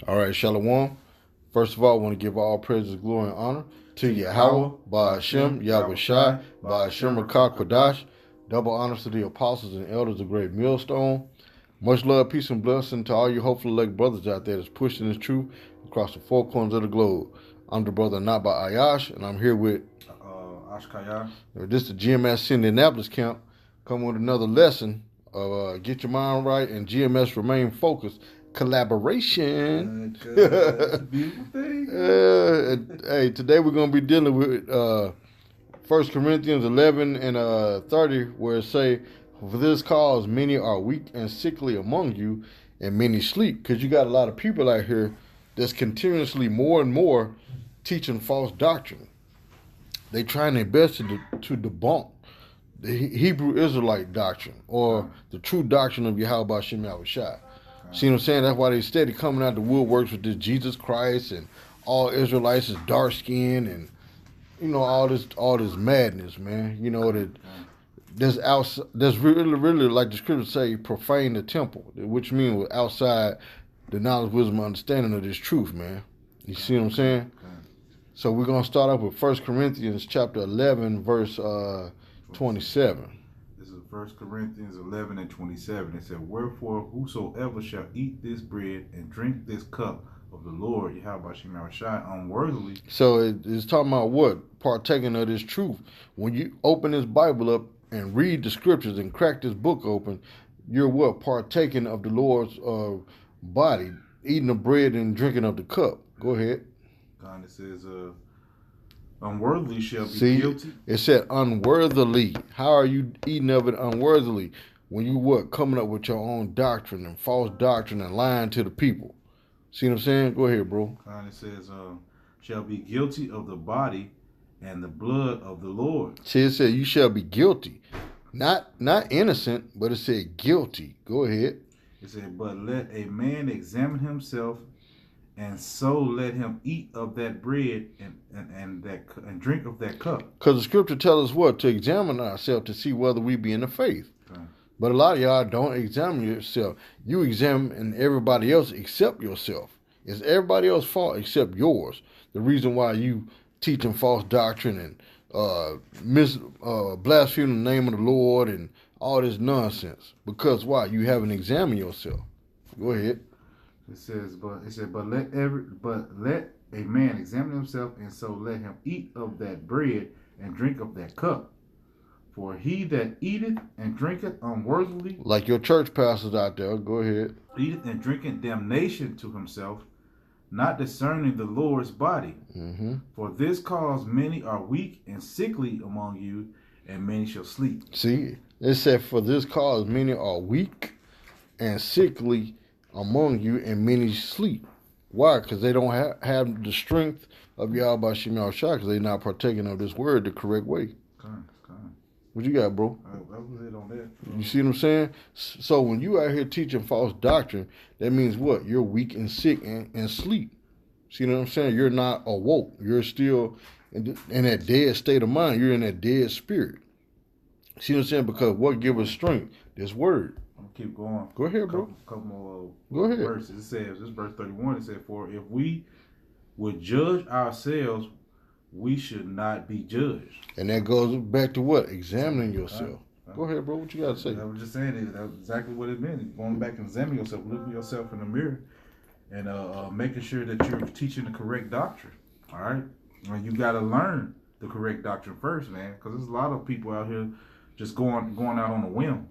All right, Shalom. First of all, I want to give all praises, glory, and honor to YAHAWAH, Ba'ashem, Yahawashi, Ba'ashem Rakah Kodash. Double honors to the apostles and elders of Great Millstone. Much love, peace, and blessing to all you hopefully elect brothers out there that's pushing this truth across the four corners of the globe. I'm the brother Naba Ayash, and I'm here with Ashkaya. This is the GMS Indianapolis camp. Come with another lesson of Get Your Mind Right and GMS Remain Focused collaboration. Beautiful thing. Hey, today we're going to be dealing with 1 Corinthians 11 and 30, where it say, for this cause many are weak and sickly among you, and many sleep. Because you got a lot of people out here that's continuously more and more teaching false doctrine. They trying their best to debunk the Hebrew Israelite doctrine or the true doctrine of Yahawashi Yahawashi. See what I'm saying? That's why they steady coming out the woodworks with this Jesus Christ and all Israelites is dark skinned and all this madness, man. You know that there's really like the scriptures say, profane the temple, which means outside the knowledge, wisdom, understanding of this truth, man. You see what I'm saying? So we're gonna start off with 1 Corinthians chapter 11, verse 27. 1 Corinthians 11 and 27. It said, wherefore whosoever shall eat this bread and drink this cup of the Lord, Yahawashi unworthily. So it's talking about what? Partaking of this truth. When you open this Bible up and read the scriptures and crack this book open, you're what? Partaking of the Lord's body, eating the bread and drinking of the cup. Go ahead. God, it says, unworthily shall be guilty. It said unworthily. How are you eating of it unworthily? When you what? Coming up with your own doctrine and false doctrine and lying to the people. See what I'm saying? Go ahead, bro. God, it says, shall be guilty of the body and the blood of the Lord. See, it said you shall be guilty. Not innocent, but it said guilty. Go ahead. It said, but let a man examine himself, and so let him eat of that bread and drink of that cup. Because the scripture tells us what? To examine ourselves to see whether we be in the faith. Okay. But a lot of y'all don't examine yourself. You examine everybody else except yourself. It's everybody else's fault except yours. The reason why you teaching false doctrine and blaspheming the name of the Lord and all this nonsense. Because why? You haven't examined yourself. Go ahead. It says, but let a man examine himself, and so let him eat of that bread and drink of that cup. For he that eateth and drinketh unworthily, like your church pastors out there, go ahead, eateth and drinketh damnation to himself, not discerning the Lord's body. Mm-hmm. For this cause many are weak and sickly among you, and many shall sleep. See, it said, for this cause many are weak and sickly among you, and many sleep. Why? Because they don't have the strength of Yahawashi Yahawashi, because they're not partaking of this word the correct way. What you got, bro? That was it on that. You see what I'm saying? So when you out here teaching false doctrine, that means what? You're weak and sick and sleep. See what I'm saying? You're not awoke. You're still in that dead state of mind. You're in that dead spirit. See what I'm saying? Because what gives us strength? This word. Keep going. Go ahead, bro. Couple more Go ahead. verses. It says, this verse 31, it said, for if we would judge ourselves, we should not be judged. And that goes back to what? Examining yourself. Go ahead, bro. What you got to say? I was just saying that's exactly what it meant. Going back and examining yourself, looking yourself in the mirror, and making sure that you're teaching the correct doctrine. All right? And you got to learn the correct doctrine first, man, because there's a lot of people out here just going out on a whim.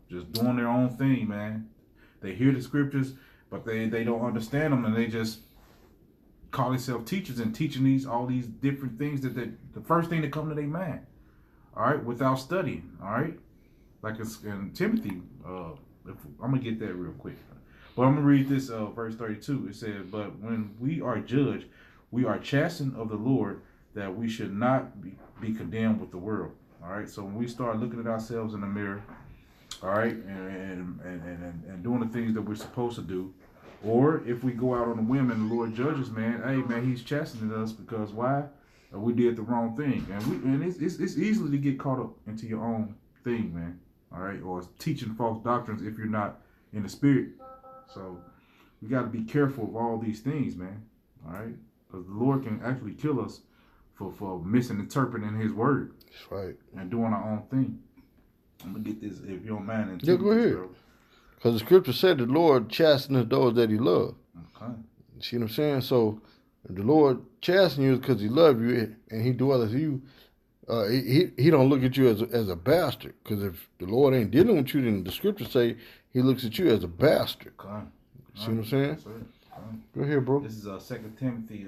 Just doing their own thing, man. They hear the scriptures, but they don't understand them, and they just call themselves teachers and teaching all these different things that the first thing that come to their mind. All right, without studying. All right, like it's in Timothy. I'm gonna get that real quick, but I'm gonna read this verse 32. It says, "But when we are judged, we are chastened of the Lord, that we should not be condemned with the world." All right, so when we start looking at ourselves in the mirror, all right, and doing the things that we're supposed to do, or if we go out on a whim and the Lord judges, man, hey, man, He's chastening us because why? We did the wrong thing, and it's easily to get caught up into your own thing, man. All right, or teaching false doctrines if you're not in the spirit. So we got to be careful of all these things, man. All right, because the Lord can actually kill us for misinterpreting His word. That's right. And doing our own thing. I'm gonna get this if you don't mind. Yeah, go ahead. Because the scripture said the Lord chasteneth those that He loves. Okay. You see what I'm saying? So if the Lord chasten you because He loves you and He dwelleth in you. He don't look at you as a bastard, because if the Lord ain't dealing with you, then the scriptures say He looks at you as a bastard. Okay. See what I'm saying? Go ahead, bro. This is 2 Timothy.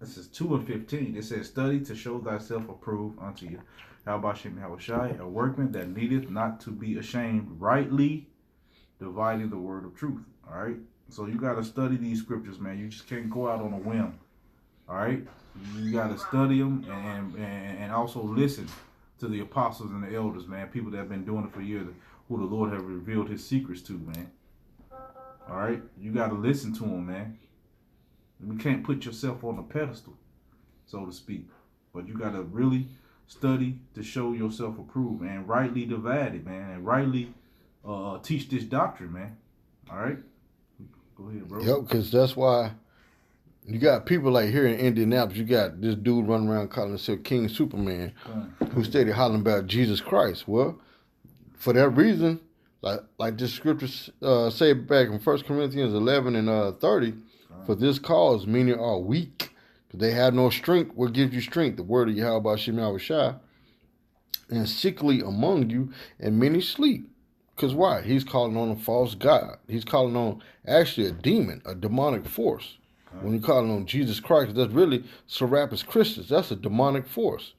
This is 2:15. It says, "Study to show thyself approved unto you, YAHAWASHI, a workman that needeth not to be ashamed, rightly dividing the word of truth." All right. So you got to study these scriptures, man. You just can't go out on a whim. All right. You got to study them and also listen to the apostles and the elders, man. People that have been doing it for years, who the Lord have revealed His secrets to, man. All right, you got to listen to them, man. You can't put yourself on a pedestal, so to speak. But you got to really study to show yourself approved, man. Rightly divide it, man, and rightly teach this doctrine, man. All right, go ahead, bro. Yep, because that's why. You got people like here in Indianapolis, you got this dude running around calling himself King Superman, who steady hollering about Jesus Christ. Well, for that reason, like this scripture say back in 1 Corinthians 11 and 30, for this cause many are weak, because they have no strength. What gives you strength? The word of YAHAWASHI, and sickly among you, and many sleep. Because why? He's calling on a false god. He's calling on actually a demon, a demonic force. When you call on Jesus Christ, that's really Serapis Christus. That's a demonic force.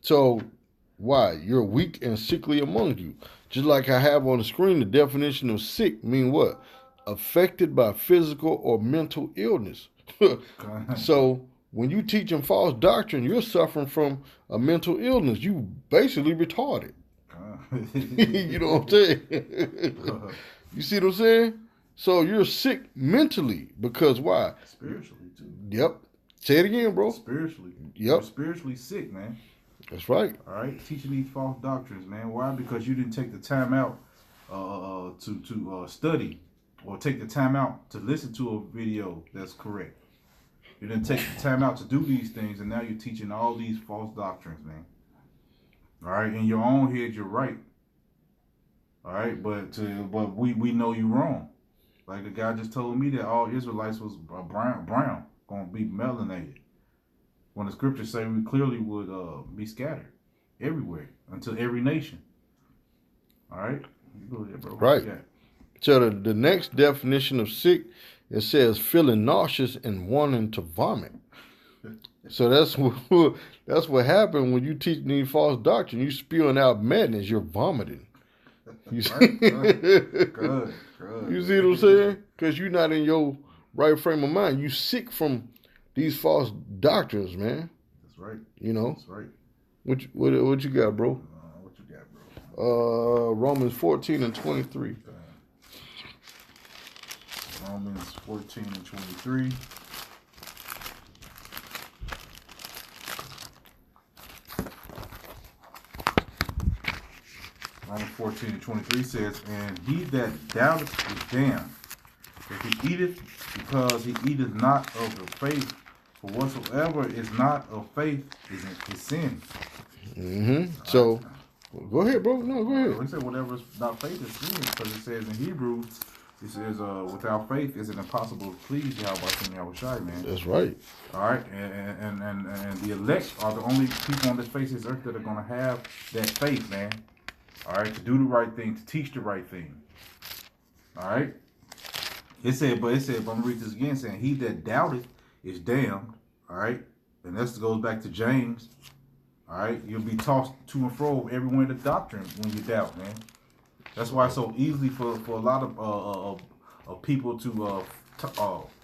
So, why? You're weak and sickly among you. Just like I have on the screen, the definition of sick mean what? Affected by physical or mental illness. So, when you teaching false doctrine, you're suffering from a mental illness. You basically retarded. You know what I'm saying? You see what I'm saying? So you're sick mentally because why? Spiritually too. Yep. Say it again, bro. Spiritually. Yep. You're spiritually sick, man. That's right. All right. Teaching these false doctrines, man. Why? Because you didn't take the time out to study, or take the time out to listen to a video that's correct. You didn't take the time out to do these things, and now you're teaching all these false doctrines, man. All right. In your own head, you're right. All right. But we know you're wrong. Like the guy just told me that all Israelites was brown, going to be melanated. When the scriptures say we clearly would be scattered everywhere unto every nation. All right? Go ahead, bro. Right. Yeah. So the next definition of sick, it says feeling nauseous and wanting to vomit. So that's what happened when you teach these false doctrine. You spewing out madness. You're vomiting. You see? Good. You see what I'm saying? Because you're not in your right frame of mind. You sick from these false doctrines, man. That's right. You know. That's right. What you got, bro? What you got, bro? Romans 14 and 23. Romans 14 and 23. Romans 14 and 23 says, "And he that doubteth is damned, if he eateth, because he eateth not of the faith. For whatsoever is not of faith is sin." Mm-hmm. So, go ahead, bro. No, go ahead. He said whatever is not faith is sin, because it says in Hebrews, it says, without faith is it impossible to please YAHAWASHI, man. That's right. All right, and the elect are the only people on this face of this earth that are going to have that faith, man. All right, to do the right thing, to teach the right thing. All right. But I'm going to read this again, saying, "He that doubteth is damned." All right. And this goes back to James. All right. You'll be tossed to and fro everywhere in the doctrine when you doubt, man. That's why it's so easy for a lot of people to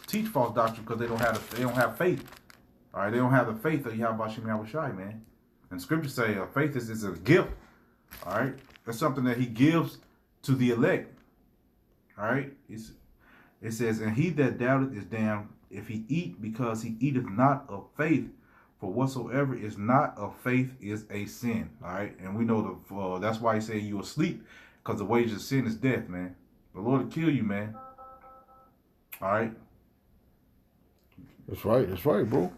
teach false doctrine, because they don't have faith. All right. They don't have the faith of YAHAWASHI, man. And scriptures say faith is a gift. All right. That's something that he gives to the elect. All right. It says, "And he that doubteth is damned, if he eat, because he eateth not of faith. For whatsoever is not of faith is a sin." All right. And we know that's why he said you asleep, because the wages of sin is death, man. The Lord will kill you, man. All right. That's right, bro.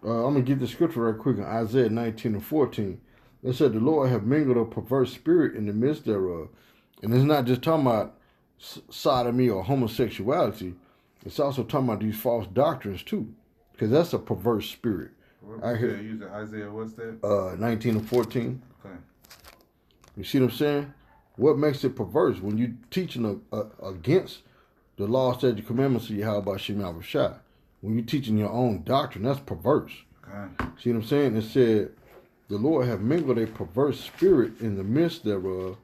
I'm gonna get the scripture right quick in Isaiah 19:14. It said, "The Lord have mingled a perverse spirit in the midst thereof," and it's not just talking about sodomy or homosexuality. It's also talking about these false doctrines too, because that's a perverse spirit. I hear using Isaiah. What's that? 19:14. Okay. You see what I'm saying? What makes it perverse when you teaching against the law, statute, commandments of YAHAWASHI? When you teaching your own doctrine, that's perverse. Okay. See what I'm saying? It said, "The Lord have mingled a perverse spirit in the midst thereof,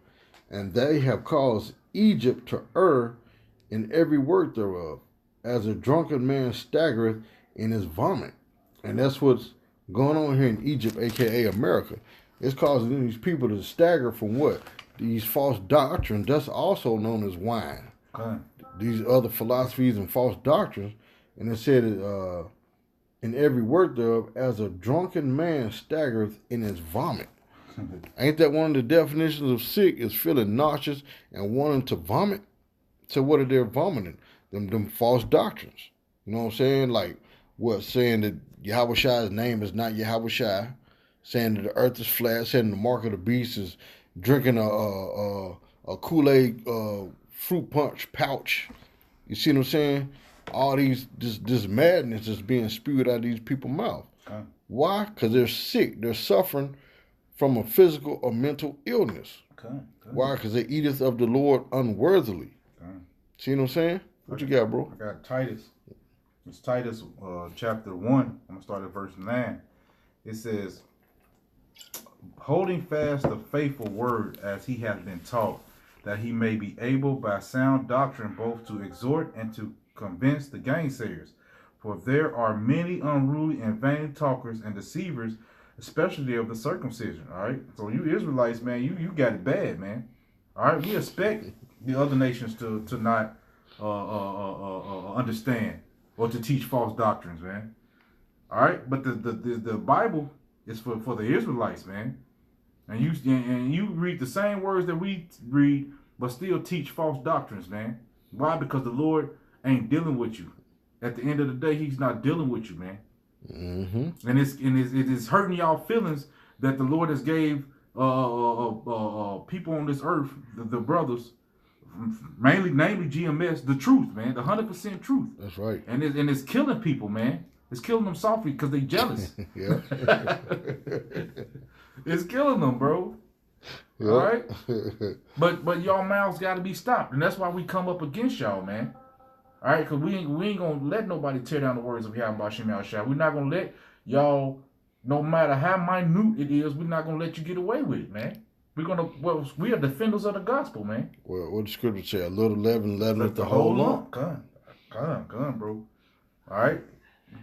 and they have caused Egypt to err in every word thereof, as a drunken man staggereth in his vomit." And that's what's going on here in Egypt, aka America. It's causing these people to stagger from what? These false doctrines. That's also known as wine. Okay. These other philosophies and false doctrines. And it said, in every word thereof, as a drunken man staggereth in his vomit. Ain't that one of the definitions of sick, is feeling nauseous and wanting to vomit? So what are they vomiting? Them false doctrines. You know what I'm saying? Like what? Saying that YAHAWASHI's name is not YAHAWASHI. Saying that the earth is flat. Saying the mark of the beast is drinking a Kool-Aid fruit punch pouch. You see what I'm saying? All this madness is being spewed out of these people's mouth. Okay. Why? Because they're sick. They're suffering from a physical or mental illness. Okay. Why? Because they eateth of the Lord unworthily. Okay. See what I'm saying? What you got, bro? I got Titus. It's Titus chapter 1. I'm going to start at verse 9. It says, "Holding fast the faithful word as he hath been taught, that he may be able by sound doctrine both to exhort and to convince the gainsayers. For there are many unruly and vain talkers and deceivers, especially of the circumcision." All right. So you Israelites, man, you got it bad, man. All right. We expect the other nations to not understand or to teach false doctrines, man. All right. But the Bible is for the Israelites, man. And you read the same words that we read, but still teach false doctrines, man. Why? Because the Lord ain't dealing with you. At the end of the day, he's not dealing with you, man. Mm-hmm. And it is hurting y'all feelings that the Lord has gave people on this earth, the brothers, namely GMS, the truth, man, the 100% truth. That's right. And it's killing people, man. It's killing them softly because they jealous. Yeah. It's killing them, bro. Yep. All right. But y'all mouths got to be stopped, and that's why we come up against y'all, man. All right, because we ain't gonna let nobody tear down the words of YAHAWASHI. We're not gonna let y'all, no matter how minute it is, we're not gonna let you get away with it, man. We are defenders of the gospel, man. Well, what the scripture say? A little leaven leaveneth the whole lump. Come, bro. All right.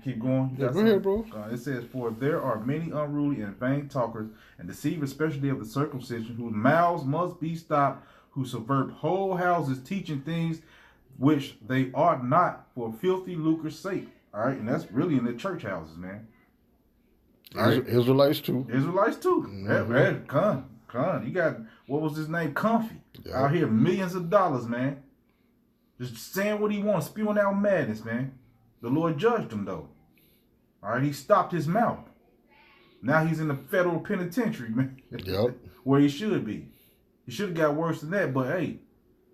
Keep going. Yeah, go ahead, bro. It says, "For there are many unruly and vain talkers and deceivers, especially of the circumcision, whose mouths must be stopped, who subvert whole houses, teaching things which they ought not, for filthy lucre's sake." All right, and that's really in the church houses, man. All right. Israelites too. Israelites too. Mm-hmm. Con. You got, what was his name? Comfy. Yeah. Out here, millions of dollars, man. Just saying what he wants, spewing out madness, man. The Lord judged him, though. All right, he stopped his mouth. Now he's in the federal penitentiary, man. Yep. Where he should be. He should have got worse than that, but hey,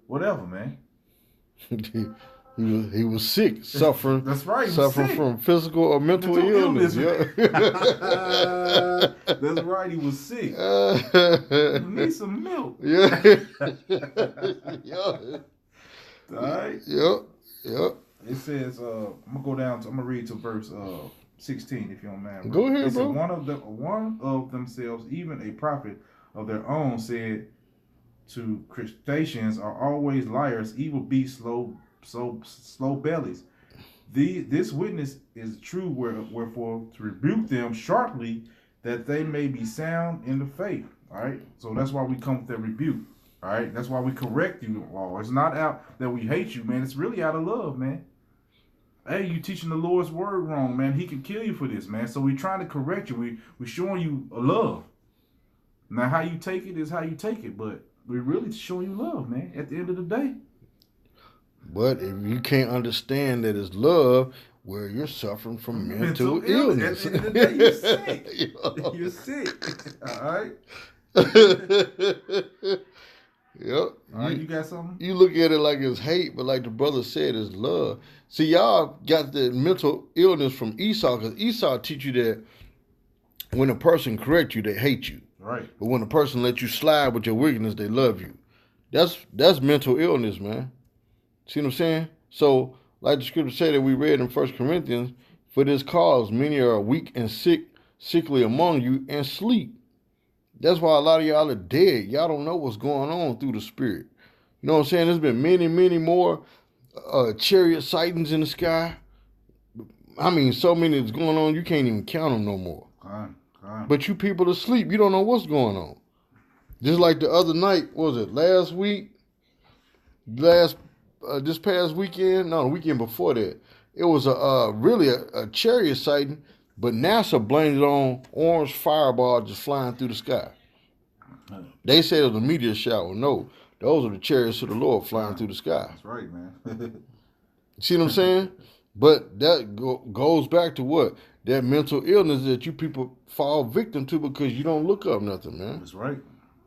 whatever, man. He was sick, suffering. That's right. Suffering from physical or mental illness. Yeah. That's right. He was sick. You need some milk. Yeah. All right. Yep. It says, I'm gonna read to verse 16, if you don't mind. Go ahead, bro. One of themselves, even a prophet of their own, said to crustaceans are always liars, evil beasts, slow bellies. This witness is true, wherefore to rebuke them sharply, that they may be sound in the faith. All right. So that's why we come with that rebuke. All right. That's why we correct you all. It's not out that we hate you, man. It's really out of love, man. Hey, you teaching the Lord's word wrong, man. He can kill you for this, man. So we're trying to correct you. We're showing you a love. Now, how you take it is how you take it, but we're really showing you love, man, at the end of the day. But if you can't understand that it's love, well, you're suffering from mental illness. At the end of the day, you're sick. You're sick. All right. Yep. All right, you got something? You look at it like it's hate, but like the brother said, it's love. See, y'all got the mental illness from Esau, because Esau teach you that when a person corrects you, they hate you. Right. But when a person lets you slide with your wickedness, they love you. That's mental illness, man. See what I'm saying? So, like the scripture said that we read in 1 Corinthians, for this cause many are weak and sickly among you, and sleep. That's why a lot of y'all are dead. Y'all don't know what's going on through the spirit. You know what I'm saying? There's been many, many more chariot sightings in the sky. I mean, so many that's going on, you can't even count them no more. But you people asleep. You don't know what's going on. Just like the other night, what was it, last week? This past weekend? No, the weekend before that. It was really a chariot sighting. But NASA blamed it on orange fireball just flying through the sky. They said it was a meteor shower. No, those are the chariots of the Lord flying through the sky. That's right, man. See what I'm saying? But that goes back to what? That mental illness that you people fall victim to because you don't look up nothing, man. That's right.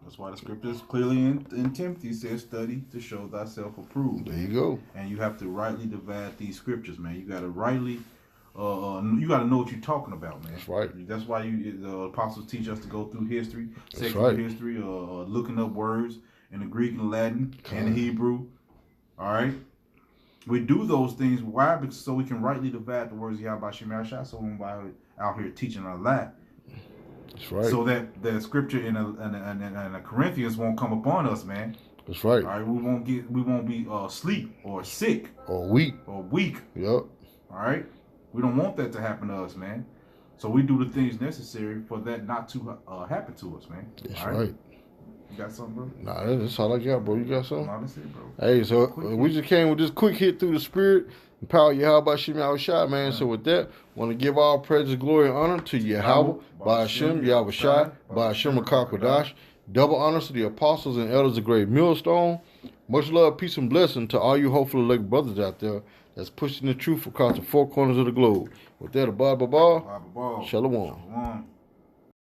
That's why the scriptures clearly in Timothy says, study to show thyself approved. There you go. And you have to rightly divide these scriptures, man. You got to rightly... you got to know what you're talking about, man. That's right. That's why the apostles teach us to go through history, secular history, looking up words in the Greek and Latin and the Hebrew. All right, we do those things. Why? Because so we can rightly divide the words of YAHAWASHI. So we're out here teaching a lot. That's right. So that the scripture in the Corinthians won't come upon us, man. That's right. All right, we won't be asleep or sick or weak. Yep. All right. We don't want that to happen to us, man. So we do the things necessary for that not to happen to us, man. That's right. You got something, bro? Nah, that's all I got, bro. You got something? No, that's it, bro. Hey, so we just came with this quick hit through the spirit and power YAHAWASHI, man. So with that, want to give all praise, glory, and honor to Yahawah, by Hashem, YAHAWASHI, by Hashem HaKakwadash. Double honors to the apostles and elders of Great Millstone. Much love, peace, and blessing to all you hopefully elect brothers out there that's pushing the truth across the four corners of the globe. With that, Shalom. Shalom.